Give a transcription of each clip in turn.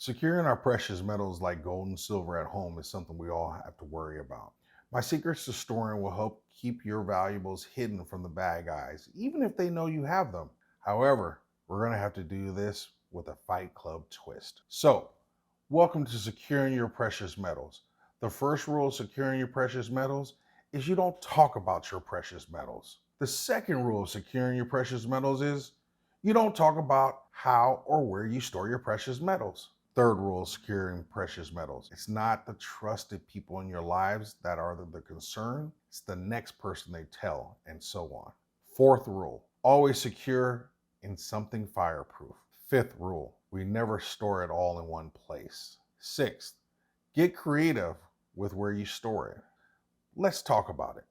Securing our precious metals like gold and silver at home is something we all have to worry about. My secrets to storing will help keep your valuables hidden from the bad guys, even if they know you have them. However, we're going to have to do this with a Fight Club twist. So, welcome to securing your precious metals. The first rule of securing your precious metals is you don't talk about your precious metals. The second rule of securing your precious metals is you don't talk about how or where you store your precious metals. Third rule of securing precious metals. It's not the trusted people in your lives that are the concern, it's the next person they tell, and so on. Fourth rule, always secure in something fireproof. Fifth rule, we never store it all in one place. Sixth, get creative with where you store it. Let's talk about it.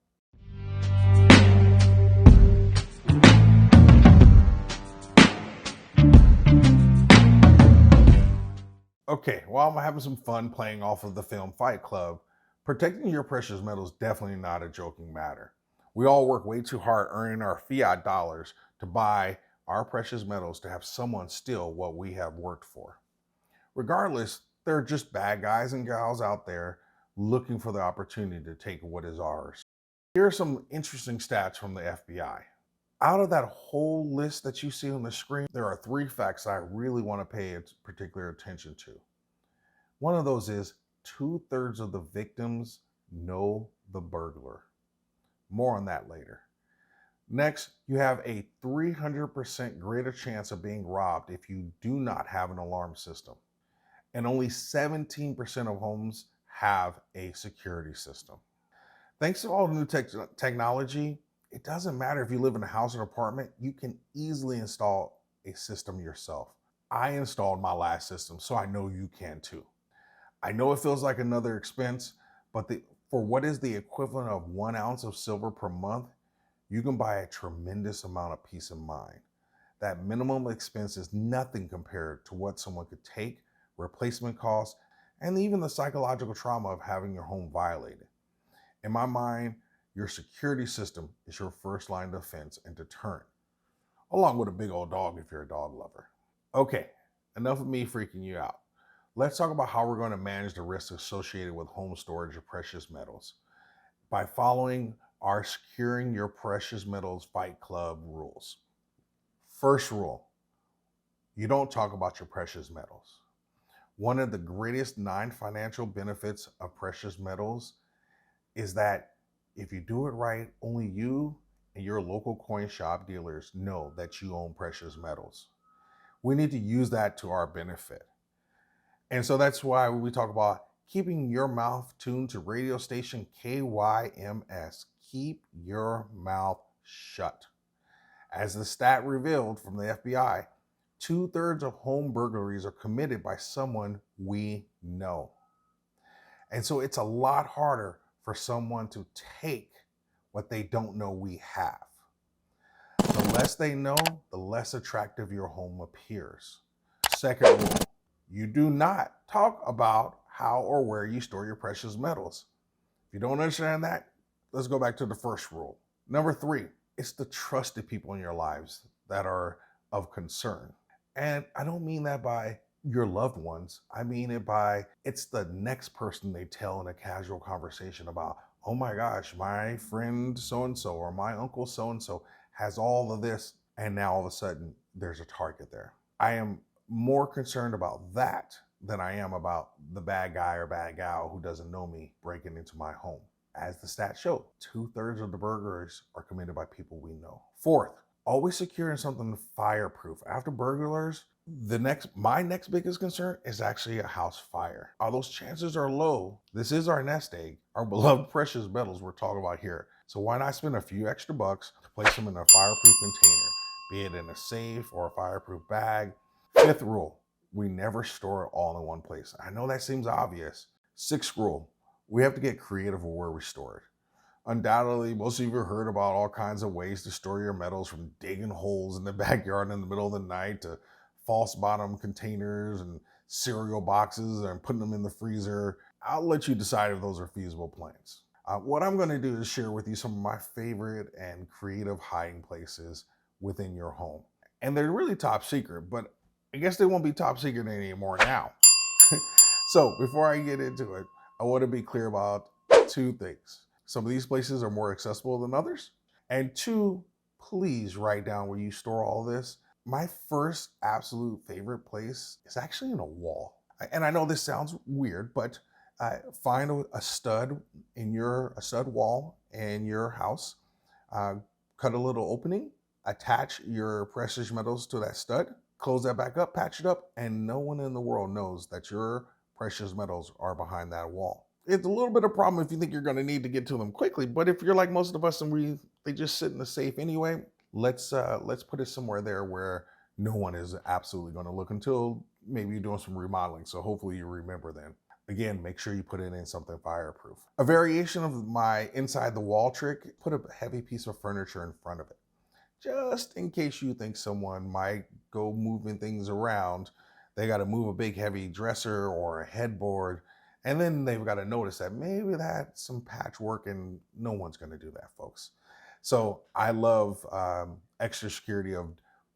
Okay, while I'm having some fun playing off of the film Fight Club, protecting your precious metals is definitely not a joking matter. We all work way too hard earning our fiat dollars to buy our precious metals to have someone steal what we have worked for. Regardless, there are just bad guys and gals out there looking for the opportunity to take what is ours. Here are some interesting stats from the FBI. Out of that whole list that you see on the screen, there are 3 facts I really want to pay particular attention to. One of those is 2/3 of the victims know the burglar. More on that later. Next, you have a 300% greater chance of being robbed if you do not have an alarm system. And only 17% of homes have a security system. Thanks to all the new technology, it doesn't matter if you live in a house or apartment, you can easily install a system yourself. I installed my last system, so I know you can too. I know it feels like another expense, but for what is the equivalent of 1 ounce of silver per month, you can buy a tremendous amount of peace of mind. That minimum expense is nothing compared to what someone could take, replacement costs, and even the psychological trauma of having your home violated. In my mind, your security system is your first line of defense and deterrent, along with a big old dog if you're a dog lover. Okay, enough of me freaking you out. Let's talk about how we're going to manage the risks associated with home storage of precious metals by following our Securing Your Precious Metals Fight Club rules. First rule, you don't talk about your precious metals. One of the greatest non-financial benefits of precious metals is that if you do it right, only you and your local coin shop dealers know that you own precious metals. We need to use that to our benefit. And so that's why we talk about keeping your mouth tuned to radio station KYMS. Keep your mouth shut. As the stat revealed from the FBI, 2/3 of home burglaries are committed by someone we know. And so it's a lot harder for someone to take what they don't know we have. The less they know, the less attractive your home appears. Second rule, you do not talk about how or where you store your precious metals. If you don't understand that, let's go back to the first rule. Number 3, it's the trusted people in your lives that are of concern. And I don't mean that by your loved ones. I mean it by it's the next person they tell in a casual conversation about, oh my gosh, my friend so-and-so or my uncle so-and-so has all of this. And now all of a sudden there's a target there. I am more concerned about that than I am about the bad guy or bad gal who doesn't know me breaking into my home. As the stats show, 2/3 of the burglaries are committed by people we know. Fourth, always securing something fireproof. After burglars, my next biggest concern is actually a house fire. Although chances are low, this is our nest egg, our beloved precious metals we're talking about here. So why not spend a few extra bucks to place them in a fireproof container, be it in a safe or a fireproof bag. Fifth rule, we never store it all in one place. I know that seems obvious. Sixth rule, we have to get creative with where we store it. Undoubtedly, most of you have heard about all kinds of ways to store your metals, from digging holes in the backyard in the middle of the night to false bottom containers and cereal boxes and putting them in the freezer. I'll let you decide if those are feasible plans. What I'm going to do is share with you some of my favorite and creative hiding places within your home. And they're really top secret, but I guess they won't be top secret anymore now. So before I get into it, I want to be clear about two things. Some of these places are more accessible than others. And two, please write down where you store all this. My first absolute favorite place is actually in a wall. And I know this sounds weird, but find a stud a stud wall in your house, uh, cut a little opening, attach your precious metals to that stud, close that back up, patch it up, and no one in the world knows that your precious metals are behind that wall. It's a little bit of a problem if you think you're going to need to get to them quickly, but if you're like most of us and they just sit in the safe anyway, let's put it somewhere there where no one is absolutely going to look until maybe you're doing some remodeling. So hopefully you remember then. Again, make sure you put it in something fireproof. A variation of my inside the wall trick, put a heavy piece of furniture in front of it. Just in case you think someone might go moving things around, they got to move a big heavy dresser or a headboard, and then they've got to notice that maybe that's some patchwork, and no one's going to do that, folks. So I love extra security of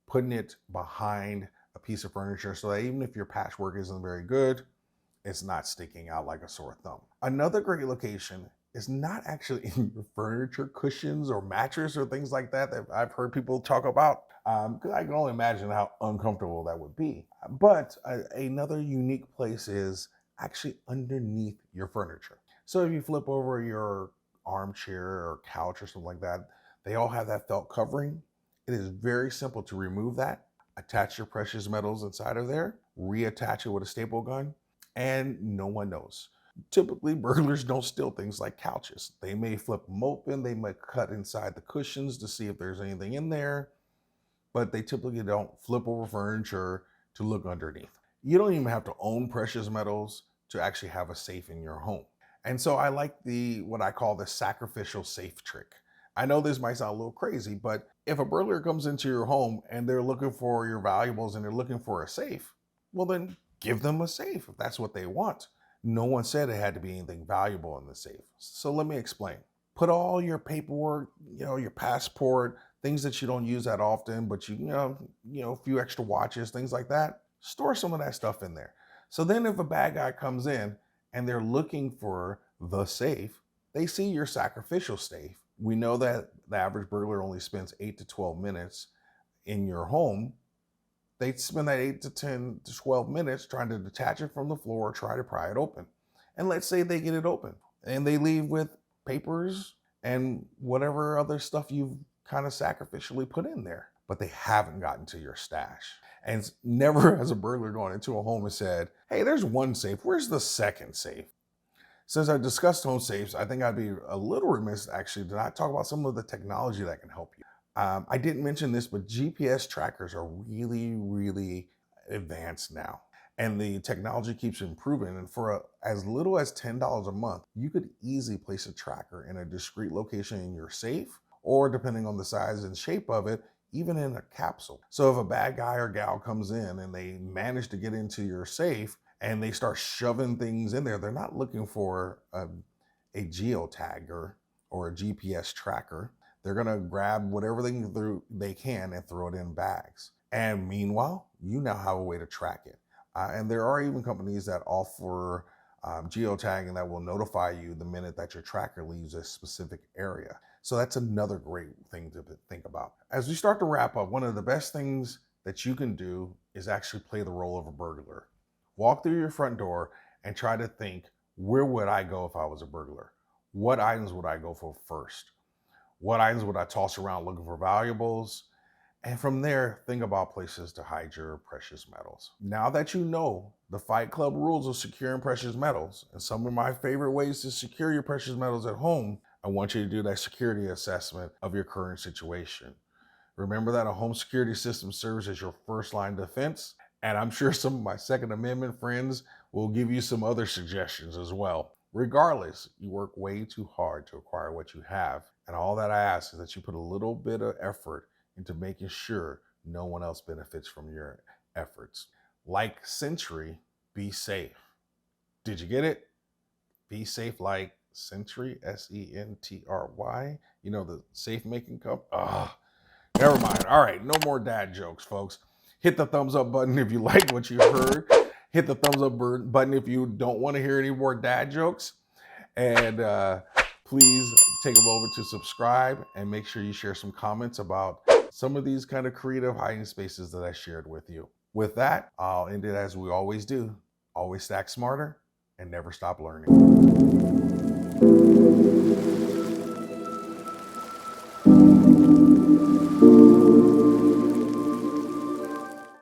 putting it behind a piece of furniture so that even if your patchwork isn't very good, it's not sticking out like a sore thumb. Another great location is not actually in your furniture, cushions, or mattress or things like that that I've heard people talk about, because I can only imagine how uncomfortable that would be. But another unique place is actually underneath your furniture. So if you flip over your armchair or couch or something like that, they all have that felt covering. It is very simple to remove that, attach your precious metals inside of there, reattach it with a staple gun, and no one knows. Typically, burglars don't steal things like couches. They may flip them open, they might cut inside the cushions to see if there's anything in there, but they typically don't flip over furniture to look underneath. You don't even have to own precious metals to actually have a safe in your home. And so I like what I call the sacrificial safe trick. I know this might sound a little crazy, but if a burglar comes into your home and they're looking for your valuables and they're looking for a safe, well then give them a safe if that's what they want. No one said it had to be anything valuable in the safe. So let me explain. Put all your paperwork, your passport, things that you don't use that often, but a few extra watches, things like that. Store some of that stuff in there. So then if a bad guy comes in and they're looking for the safe, they see your sacrificial safe. We know that the average burglar only spends 8 to 12 minutes in your home. They spend that 8 to 10 to 12 minutes trying to detach it from the floor, try to pry it open. And let's say they get it open and they leave with papers and whatever other stuff you've kind of sacrificially put in there, but they haven't gotten to your stash. And never has a burglar gone into a home and said, hey, there's one safe, where's the second safe? Since I discussed home safes, I think I'd be a little remiss actually to not talk about some of the technology that can help you. I didn't mention this, but GPS trackers are really, really advanced now. And the technology keeps improving. And for as little as $10 a month, you could easily place a tracker in a discrete location in your safe, or depending on the size and shape of it, even in a capsule. So if a bad guy or gal comes in and they manage to get into your safe and they start shoving things in there, they're not looking for a geotagger or a GPS tracker. They're gonna grab whatever they can and throw it in bags. And meanwhile, you now have a way to track it. And there are even companies that offer geotagging that will notify you the minute that your tracker leaves a specific area. So that's another great thing to think about. As we start to wrap up, one of the best things that you can do is actually play the role of a burglar. Walk through your front door and try to think, where would I go if I was a burglar? What items would I go for first? What items would I toss around looking for valuables? And from there, think about places to hide your precious metals. Now that you know the Fight Club rules of securing precious metals and some of my favorite ways to secure your precious metals at home, I want you to do that security assessment of your current situation. Remember that a home security system serves as your first line defense, and I'm sure some of my Second Amendment friends will give you some other suggestions as well. Regardless, you work way too hard to acquire what you have, and all that I ask is that you put a little bit of effort into making sure no one else benefits from your efforts. Like Sentry, be safe. Did you get it? Be safe like Sentry, Sentry. The safe making cup. Never mind. All right, no more dad jokes, folks. Hit the thumbs up button if you like what you heard. Hit the thumbs up button if you don't want to hear any more dad jokes. And please take a moment to subscribe and make sure you share some comments about some of these kind of creative hiding spaces that I shared with you. With that, I'll end it as we always do. Always stack smarter and never stop learning.